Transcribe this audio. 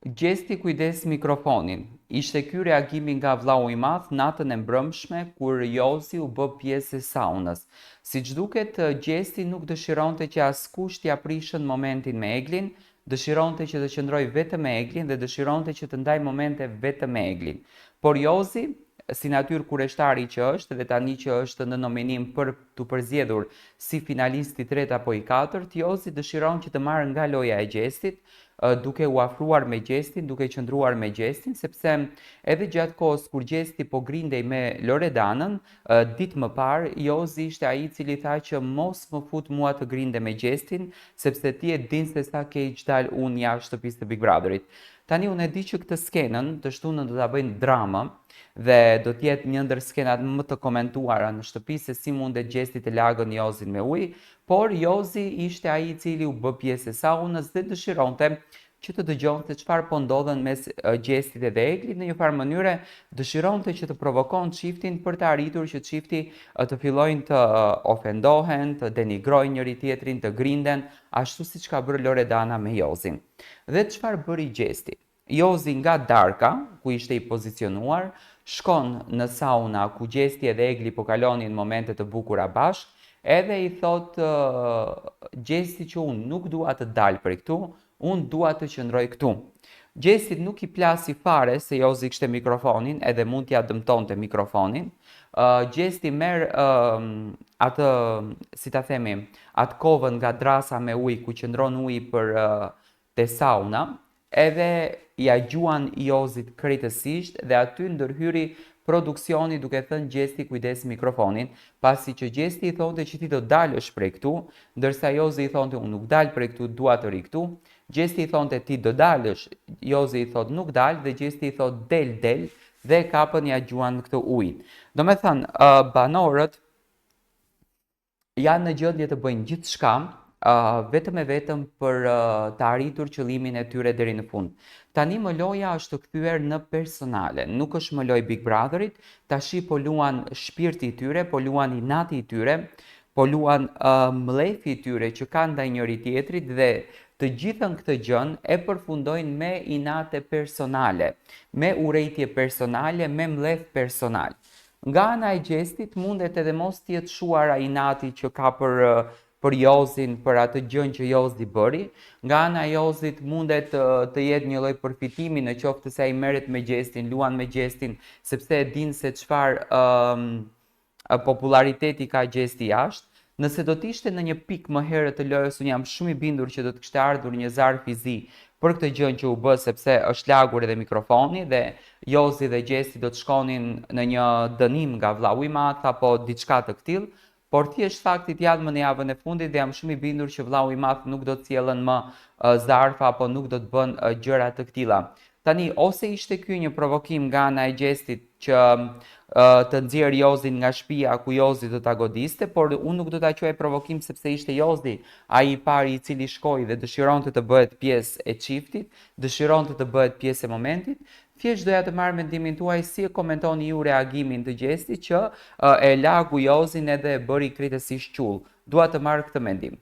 Gjesti kujdes mikrofonin. Ishte ky reagimi nga vllau i madh natën e mbrëmshme kur Jozi u bë pjesë e saunës. Siç duket, gjesti nuk dëshironte që askush t'ia prishën momentin me Eglin, dëshironte që të qëndrojë vetëm me Eglin dhe dëshironte që të ndaj momente vetëm me Eglin. Por Jozi, si natyrë kurreshtari që është dhe tani që është në nominim për të përzgjedhur si finalist i tretë apo i katërt, Jozi dëshiron që të marrë nga loja e gjestit, duke u afruar me gjestin, duke qëndruar me gjestin, sepse edhe gjatë kohës kur gjesti po grindej me Loredanën, ditë më parë, Jozi ishte ai i cili tha që mos më fut mua të grinde me gjestin, sepse ti e din se sa keq dal unë jashtë shtëpisë të Big Brotherit. Tani unë e di që këtë skenën të shtunën do ta bëjnë dramë dhe do të jetë një ndër skenat më të komentuara në shtëpi se si mundet gjesti të lagën Jozin me ujë, por Jozi ishte ai i cili u bë pjesë e saunës dhe dëshironte që të dëgjonte çfarë po ndodhen mes gjestit dhe Eglit, në një farë mënyre dëshironte që të provokon çiftin për të arritur që çifti të fillojnë të ofendohen, të denigrojnë njëri tjetrin, të grinden, ashtu siç ka bërë Loredana me Jozin. Dhe çfarë bëri gjesti? Jozi nga darka, ku ishte i pozicionuar, shkon në sauna ku gjesti edhe Egli po kalonin momente të bukura bashkë, edhe i thot gjesti që unë nuk dua të dalë prej këtu, unë dua të qëndroj këtu. Gjestit nuk i plasi fare se Jozi kishte mikrofonin, edhe mund t'ja dëmtonte mikrofonin. Gjesti merr atë, si ta themi, atë kovën nga drasa me ujë ku qëndron uji për te sauna, edhe ja gjuan Jozit krejtësisht dhe aty ndërhyri produksioni duke thënë gjesti kujdes mikrofonin, pasi që gjesti i thonte që ti do dalësh prej këtu, ndërsa Jozi i thonte unë nuk dal prej këtu, dua të ri këtu. Gjesti i thonte ti do dalësh, Jozi i thot nuk dal dhe gjesti i thot del dhe kapën ja gjuan këtë ujë. Do me thënë, banorët janë në gjendje të bëjnë gjithçka vetëm e vetëm për të arritur qëllimin e tyre deri në fund. Tani më loja është kthyer në personale, nuk është më lojë Big Brotherit, tashi po luan shpirti i tyre, po luan inati i tyre, po luan mlefi i tyre që kanë ndaj njëri tjetrit dhe të gjithën këtë gjën e përfundojnë me inate personale, me urrejtje personale, me mlef personal. Nga ana e gjestit mundet edhe mos të jetë shuara inati që ka për Jozin, për atë gjën që Jozi bëri. Nga ana e Jozit mundet të jetë një lloj përfitimi në qoftë se ai merret me gjestin, luan me gjestin, sepse e din se çfarë populariteti ka gjesti jashtë. Nëse do të ishte në një pikë më herët të lojës, unë jam shumë i bindur që do të kishte ardhur një zar fizi për këtë gjën që u bë, sepse është lagur edhe mikrofoni dhe Jozi dhe gjesti do të shkonin në një dënim nga vllau i madh apo diçka të tillë. Por thjesht faktit janë më në javën e fundit dhe jam shumë i bindur që vllau i madh nuk do të sjellën më zarfa apo nuk do të bën gjëra të tilla. Tani, ose ishte ky një provokim nga ana e gjestit që të nxjerrë Jozin nga shtëpia ku Jozi do ta godiste, por unë nuk do ta quaj provokim sepse ishte Jozi ai i pari i cili shkoi dhe dëshironte të bëhet pjesë e çiftit, dëshironte të bëhet pjesë e momentit. Thjesht doja të marr mendimin tuaj si e komentoni ju reagimin të gjestit që e lagu Jozin edhe e bëri krejtësisht qull. Dua të marr këtë mendim.